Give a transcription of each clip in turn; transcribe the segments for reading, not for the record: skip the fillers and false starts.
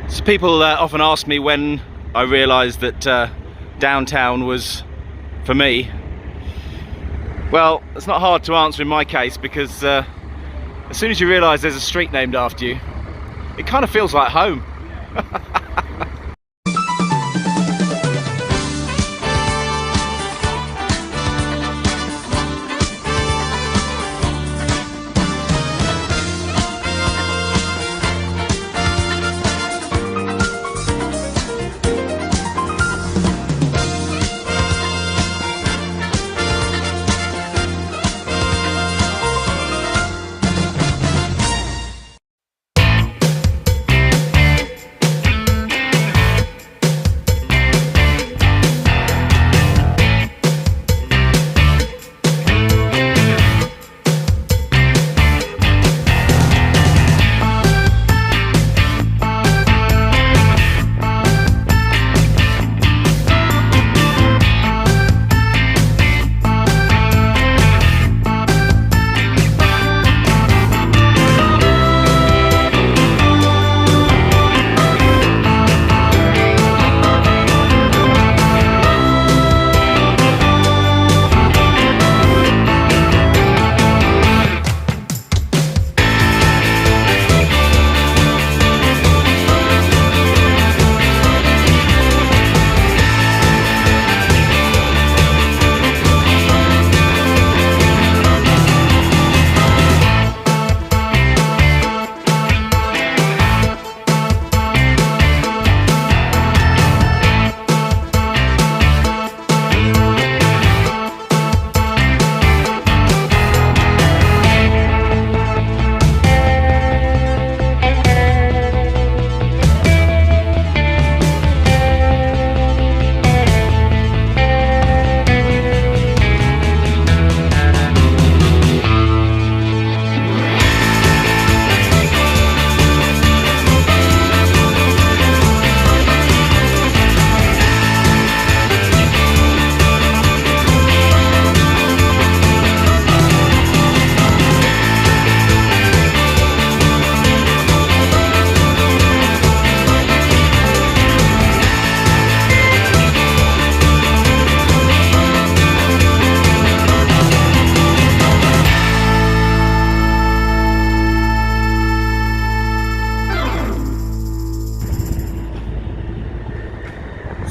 So people often ask me when I realised that downtown was for me. Well, it's not hard to answer in my case, because as soon as you realise there's a street named after you, it kind of feels like home.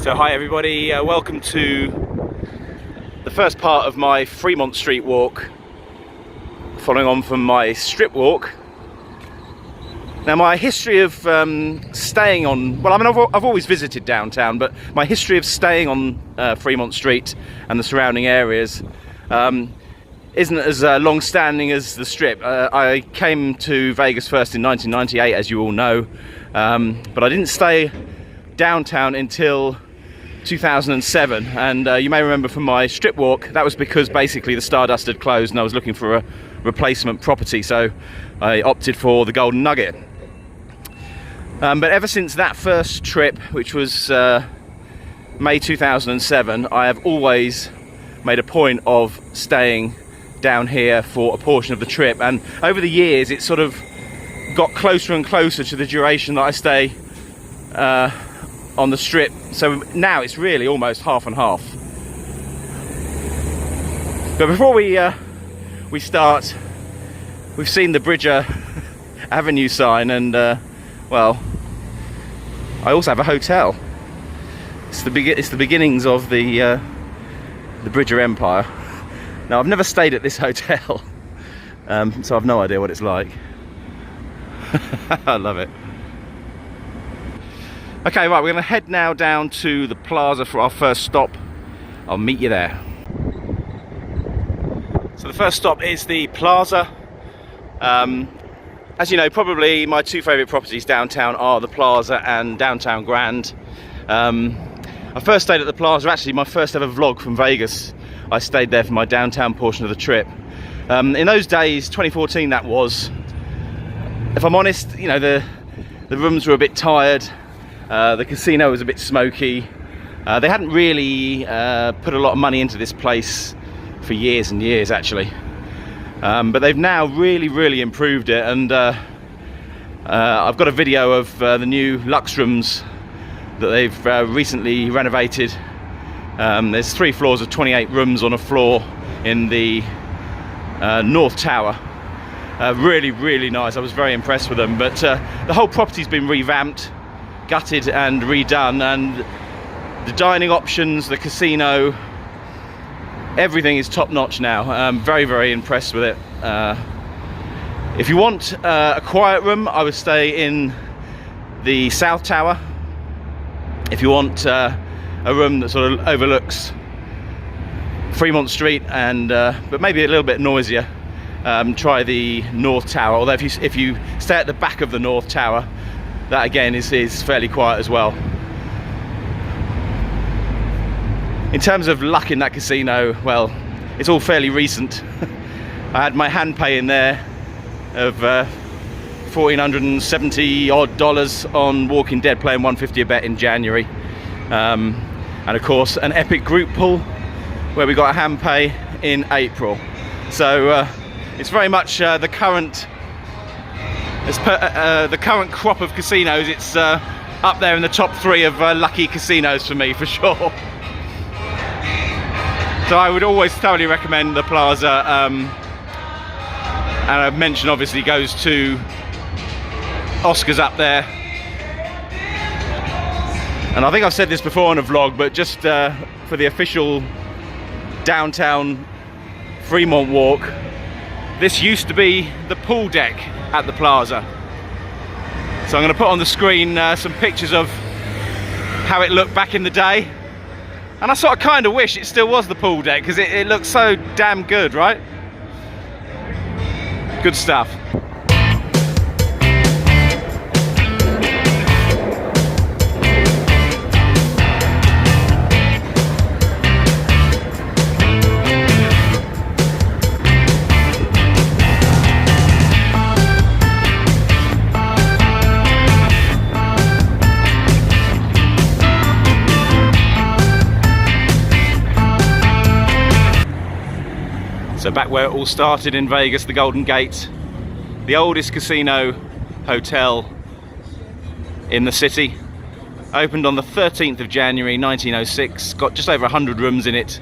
So hi everybody, welcome to the first part of my Fremont Street walk, following on from my strip walk. Now my history of staying on, well I mean I've always visited downtown, but my history of staying on Fremont Street and the surrounding areas isn't as long-standing as the strip. I came to Vegas first in 1998, as you all know, but I didn't stay downtown until 2007, and you may remember from my strip walk that was because basically the Stardust had closed and I was looking for a replacement property, so I opted for the Golden Nugget. But ever since that first trip, which was May 2007, I have always made a point of staying down here for a portion of the trip, and over the years it sort of got closer and closer to the duration that I stay on the strip, so now it's really almost half and half. But before we start, we've seen the Bridger Avenue sign, and well, I also have a hotel. It's the beginnings of the Bridger Empire. Now I've never stayed at this hotel, so I've no idea what it's like. I love it. Okay, right, we're going to head now down to the Plaza for our first stop. I'll meet you there. So the first stop is the Plaza. As you know, probably my two favourite properties downtown are the Plaza and Downtown Grand. I first stayed at the Plaza, actually my first ever vlog from Vegas. I stayed there for my downtown portion of the trip. In those days, 2014 that was, if I'm honest, you know, the rooms were a bit tired. The casino was a bit smoky. They hadn't really put a lot of money into this place for years and years, actually. but they've now really improved it, and I've got a video of the new Lux rooms that they've recently renovated. There's 3 floors of 28 rooms on a floor in the North Tower. Really nice. I was very impressed with them, but the whole property's been revamped, gutted and redone, and the dining options, the casino, everything is top notch now. I'm very impressed with it. If you want a quiet room, I would stay in the South Tower. If you want a room that sort of overlooks Fremont Street and but maybe a little bit noisier, try the North Tower. Although if you stay at the back of the North Tower, that again is fairly quiet as well. In terms of luck in that casino, well, it's all fairly recent. I had my hand pay in there of $1,470 odd on Walking Dead, playing $150 a bet in January, and of course an epic group pool where we got a hand pay in April. So it's very much the current crop of casinos. It's up there in the top 3 of lucky casinos for me, for sure. So I would always thoroughly recommend the Plaza, and I've mentioned obviously goes to Oscar's up there. And I think I've said this before on a vlog, but just for the official downtown Fremont walk, this used to be the pool deck at the Plaza. So I'm going to put on the screen some pictures of how it looked back in the day. And I sort of kind of wish it still was the pool deck, because it looks so damn good, right? Good stuff. So back where it all started in Vegas, the Golden Gate, the oldest casino hotel in the city, opened on the 13th of January 1906, got just over 100 rooms in it.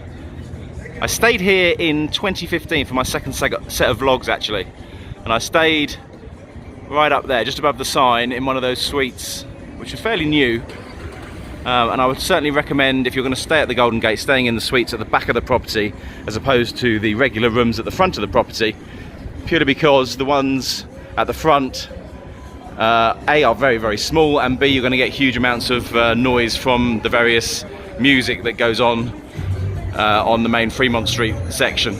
I stayed here in 2015 for my second set of vlogs actually, and I stayed right up there, just above the sign, in one of those suites, which are fairly new. And I would certainly recommend, if you're going to stay at the Golden Gate, staying in the suites at the back of the property as opposed to the regular rooms at the front of the property, purely because the ones at the front A, are very small, and B, you're going to get huge amounts of noise from the various music that goes on the main Fremont Street section.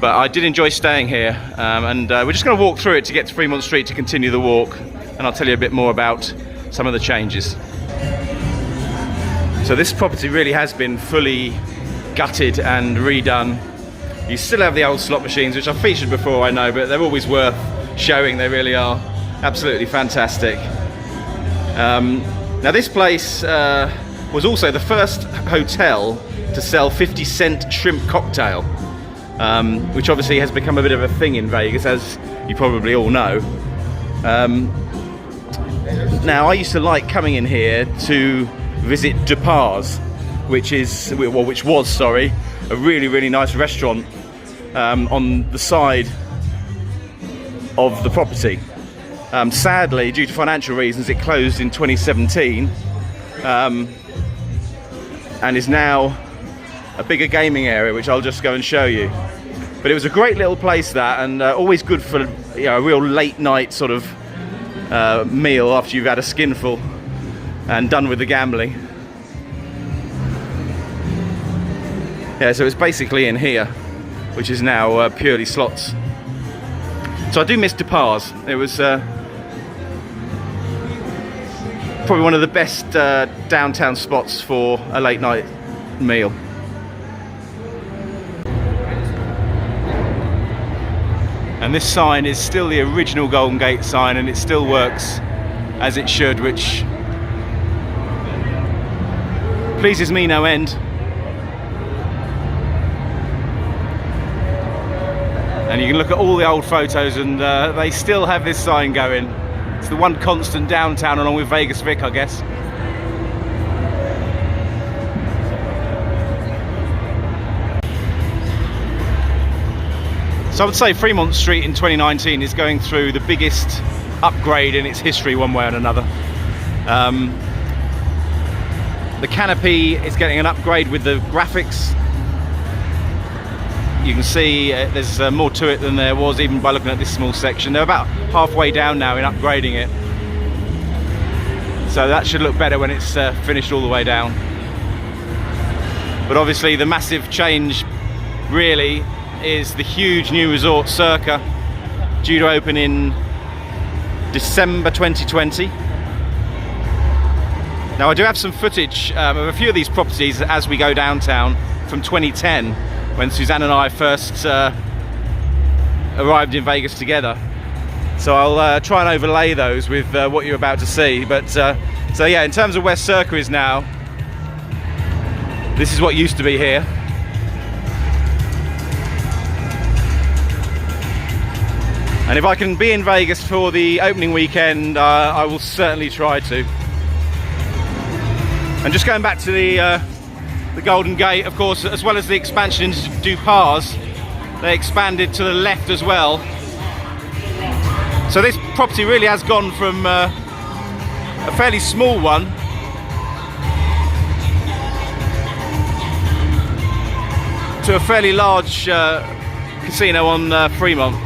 But I did enjoy staying here, and we're just going to walk through it to get to Fremont Street to continue the walk, and I'll tell you a bit more about some of the changes. So this property really has been fully gutted and redone. You still have the old slot machines, which I've featured before, I know, but they're always worth showing. They really are absolutely fantastic. Now this place was also the first hotel to sell 50-cent shrimp cocktail, which obviously has become a bit of a thing in Vegas, as you probably all know. Now I used to like coming in here to visit Depar's, which was a really nice restaurant on the side of the property. Sadly, due to financial reasons, it closed in 2017 and is now a bigger gaming area, which I'll just go and show you. But it was a great little place, that, and always good for a real late night sort of meal after you've had a skinful and done with the gambling. Yeah, so it's basically in here, which is now purely slots. So I do miss Depar's. It was probably one of the best downtown spots for a late night meal. And this sign is still the original Golden Gate sign, and it still works as it should, which pleases me no end. And you can look at all the old photos and they still have this sign going. It's the one constant downtown, along with Vegas Vic, I guess. So I would say Fremont Street in 2019 is going through the biggest upgrade in its history, one way or another. The canopy is getting an upgrade with the graphics. You can see there's more to it than there was even by looking at this small section. They're about halfway down now in upgrading it. So that should look better when it's finished all the way down. But obviously the massive change really is the huge new resort Circa, due to open in December 2020. Now I do have some footage of a few of these properties as we go downtown from 2010, when Suzanne and I first arrived in Vegas together. So I'll try and overlay those with what you're about to see. But so yeah, in terms of where Circa is now, this is what used to be here. And if I can be in Vegas for the opening weekend, I will certainly try to. And just going back to the Golden Gate, of course, as well as the expansion into Dupas, they expanded to the left as well. So this property really has gone from a fairly small one to a fairly large casino on Fremont.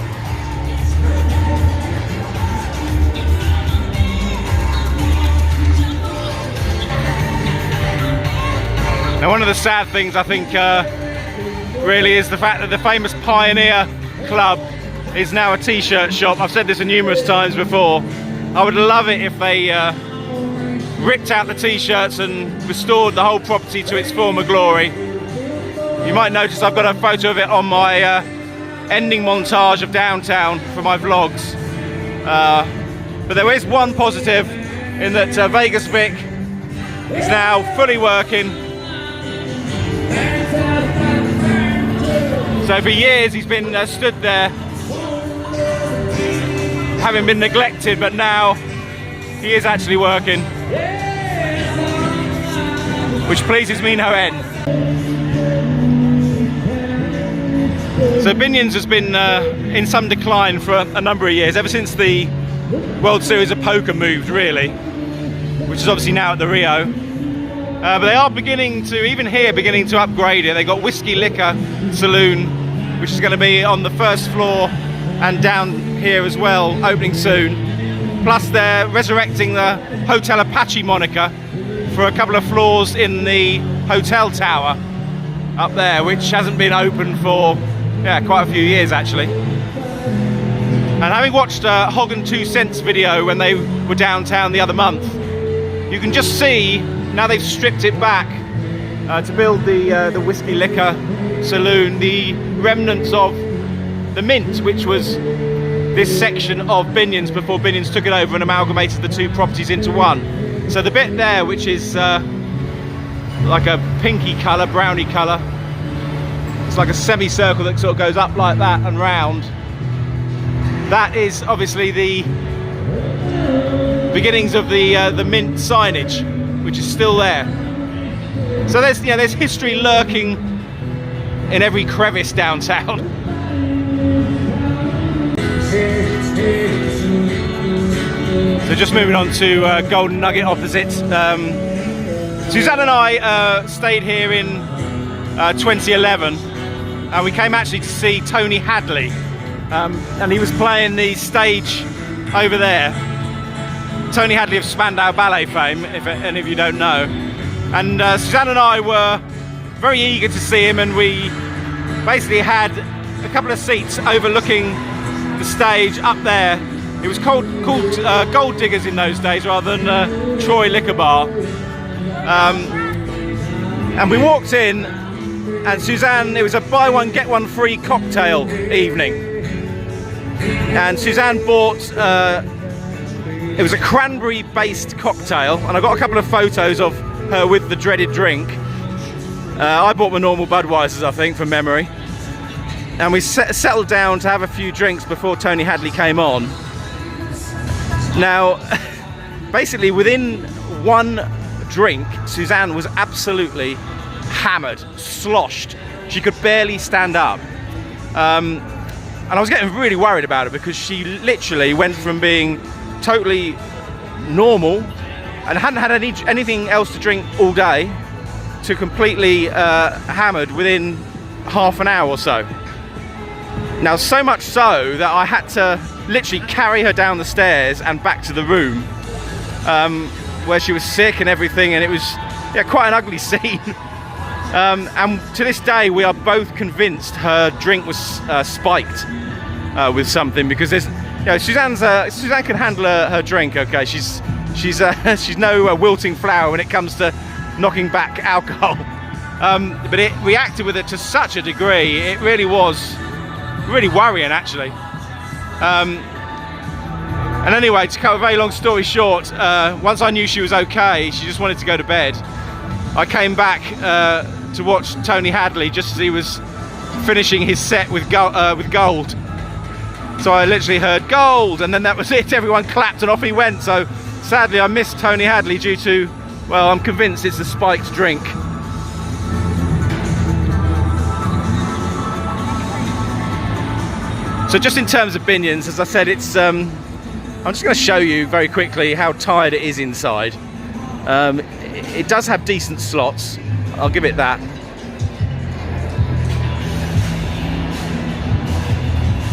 Now, one of the sad things I think really is the fact that the famous Pioneer Club is now a t-shirt shop. I've said this numerous times before. I would love it if they ripped out the t-shirts and restored the whole property to its former glory. You might notice I've got a photo of it on my ending montage of downtown for my vlogs. But there is one positive in that Vegas Vic is now fully working. So for years he's been stood there, having been neglected, but now he is actually working, which pleases me no end. So Binion's has been in some decline for a number of years, ever since the World Series of Poker moved, really, which is obviously now at the Rio. But they are beginning to upgrade it. They got Whiskey Liquor Saloon, which is going to be on the first floor and down here as well, opening soon. Plus they're resurrecting the Hotel Apache moniker for a couple of floors in the hotel tower up there, which hasn't been open for quite a few years actually. And having watched Hog and 2 Cents video when they were downtown the other month, you can just see now they've stripped it back to build the Whiskey Liquor Saloon, the remnants of the Mint, which was this section of Binion's before Binion's took it over and amalgamated the two properties into one. So the bit there, which is like a pinky colour, browny colour, it's like a semicircle that sort of goes up like that and round. That is obviously the beginnings of the Mint signage, which is still there. So there's history lurking in every crevice downtown. So just moving on to Golden Nugget opposite. Suzanne and I stayed here in 2011, and we came actually to see Tony Hadley, and he was playing the stage over there. Tony Hadley of Spandau Ballet fame, if any of you don't know. And Suzanne and I were very eager to see him, and we basically had a couple of seats overlooking the stage up there. It was called Gold Diggers in those days rather than Troy Liquor Bar. And we walked in, and Suzanne, it was a buy one get one free cocktail evening. And Suzanne bought, it was a cranberry based cocktail, and I got a couple of photos of her with the dreaded drink. I bought my normal Budweisers, I think, from memory. and we settled down to have a few drinks before Tony Hadley came on. Now, basically within one drink, Suzanne was absolutely hammered, sloshed. She could barely stand up. And I was getting really worried about it because she literally went from being totally normal and hadn't had anything else to drink all day to completely hammered within half an hour or so. Now, so much so that I had to literally carry her down the stairs and back to the room where she was sick and everything, and it was quite an ugly scene. And to this day, we are both convinced her drink was spiked with something, because there's, Suzanne can handle her drink. Okay, she's no wilting flower when it comes to knocking back alcohol. But it reacted with it to such a degree, it really was really worrying, actually. And anyway, to cut a very long story short, once I knew she was okay, she just wanted to go to bed. I came back to watch Tony Hadley just as he was finishing his set with gold. So I literally heard gold, and then that was it. Everyone clapped and off he went. So sadly I missed Tony Hadley due to, well, I'm convinced it's the spiked drink. So just in terms of Binions, as I said, it's I'm just going to show you very quickly how tired it is inside. It does have decent slots, I'll give it that.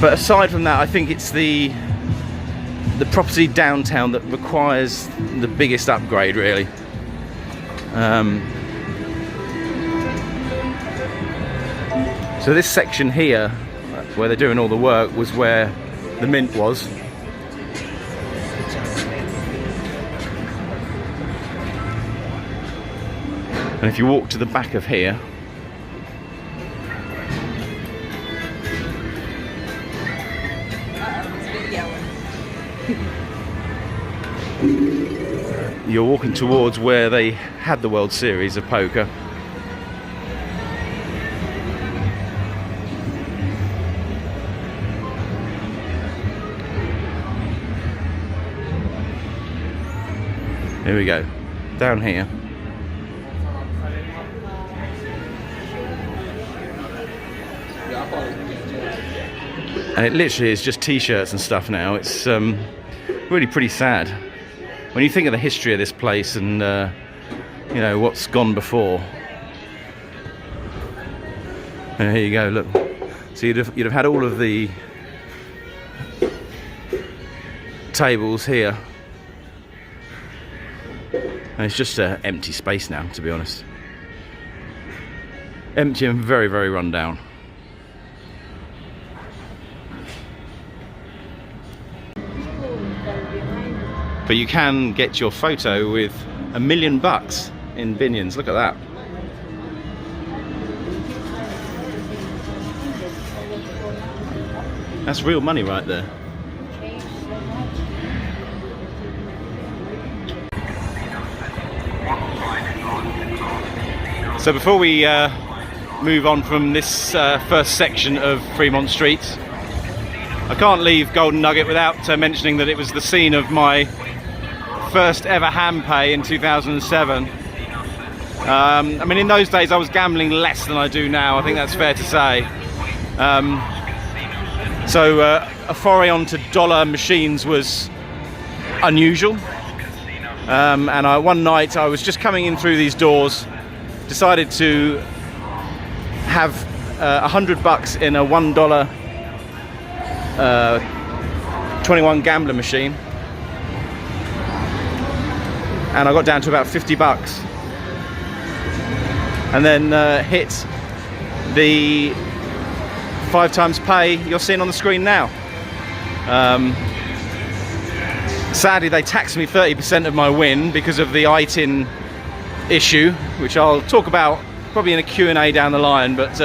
But aside from that, I think it's the property downtown that requires the biggest upgrade, really. So this section here, where they're doing all the work, was where the Mint was. And if you walk to the back of here, you're walking towards where they had the World Series of Poker. Here we go, down here. And it literally is just t-shirts and stuff now. It's really pretty sad when you think of the history of this place and you know, what's gone before. And here you go, look. So you'd have had all of the tables here. And it's just an empty space now, to be honest. Empty and very, very run down. But you can get your photo with $1 million in Binions. Look at that. That's real money right there. So before we move on from this first section of Fremont Street, I can't leave Golden Nugget without mentioning that it was the scene of my first ever ham pay in 2007. I mean, in those days I was gambling less than I do now, I think that's fair to say. So a foray onto dollar machines was unusual. And one night I was just coming in through these doors, decided to have $100 in a $1 21 gambler machine, and I got down to about $50, and then hit the 5 times pay you're seeing on the screen now. Sadly, they taxed me 30% of my win because of the ITIN issue, which I'll talk about probably in a Q&A down the line, but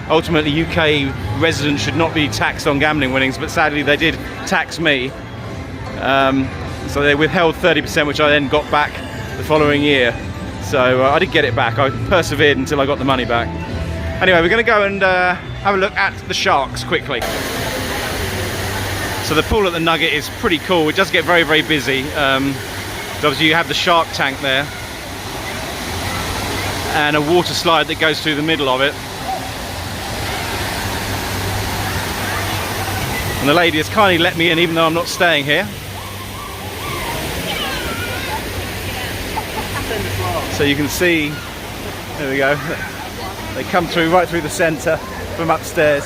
ultimately UK residents should not be taxed on gambling winnings, but sadly they did tax me. So they withheld 30%, which I then got back the following year. So I did get it back. I persevered until I got the money back. Anyway, we're going to go and have a look at the sharks quickly. So the pool at the Nugget is pretty cool. It does get very, very busy. Obviously you have the shark tank there and a water slide that goes through the middle of it. And the lady has kindly let me in even though I'm not staying here. So you can see, there we go, they come through right through the centre from upstairs.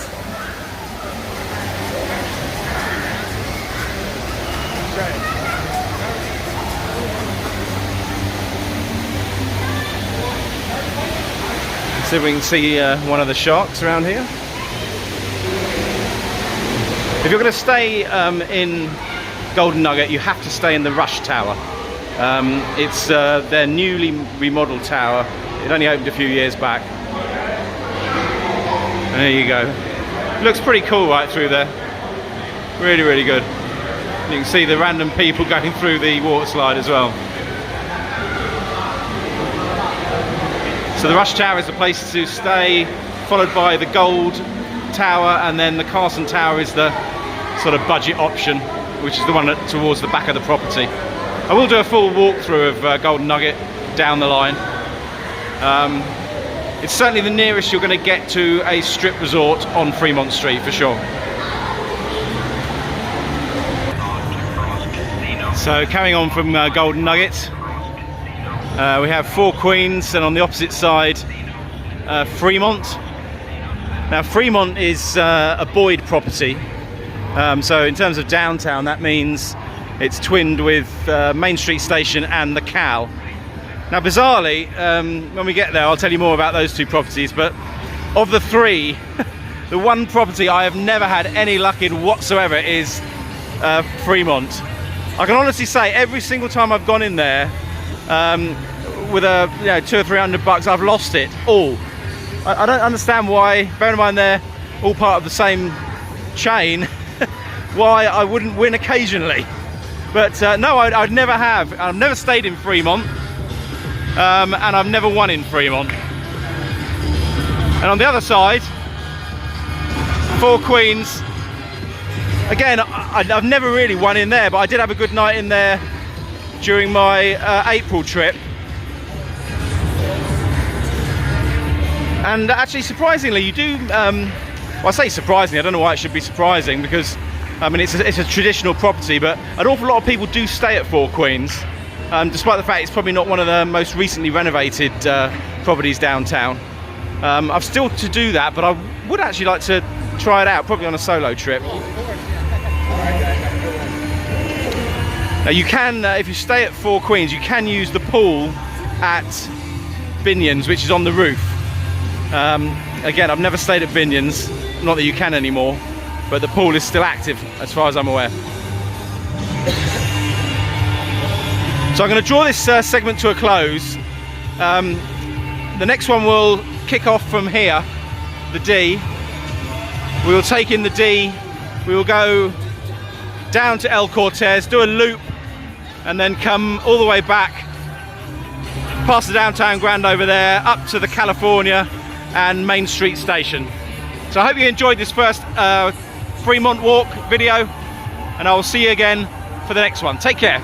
See if we can see one of the sharks around here. If you're going to stay in Golden Nugget, you have to stay in the Rush Tower. It's their newly remodeled tower. It only opened a few years back. And there you go. Looks pretty cool right through there. Really, really good. You can see the random people going through the water slide as well. So the Rush Tower is the place to stay, followed by the Gold Tower, and then the Carson Tower is the sort of budget option, which is the one towards the back of the property. I will do a full walkthrough of Golden Nugget down the line. It's certainly the nearest you're going to get to a strip resort on Fremont Street for sure. So carrying on from Golden Nugget, we have Four Queens, and on the opposite side Fremont. Now Fremont is a Boyd property, so in terms of downtown that means it's twinned with Main Street Station and the Cal. Now bizarrely, when we get there I'll tell you more about those two properties, but of the three, the one property I have never had any luck in whatsoever is Fremont. I can honestly say every single time I've gone in there with a $200 or $300, I've lost it all. I don't understand why, bearing in mind they're all part of the same chain, why I wouldn't win occasionally. But no, I'd never have. I've never stayed in Fremont, and I've never won in Fremont. And on the other side, Four Queens. Again, I've never really won in there, but I did have a good night in there during my April trip. And actually, surprisingly, you do, well, I say surprisingly, I don't know why it should be surprising, because I mean, it's a traditional property, but an awful lot of people do stay at Four Queens, despite the fact it's probably not one of the most recently renovated properties downtown. I've still to do that, but I would actually like to try it out, probably on a solo trip. Now you can, if you stay at Four Queens, you can use the pool at Binion's, which is on the roof. Again, I've never stayed at Binion's, not that you can anymore, but the pool is still active as far as I'm aware. So I'm going to draw this segment to a close. The next one will kick off from here, the D. We will take in the D, we will go down to El Cortez, do a loop, and then come all the way back, past the downtown Grand over there, up to the California and Main Street Station. So I hope you enjoyed this first Fremont walk video, and I will see you again for the next one. Take care.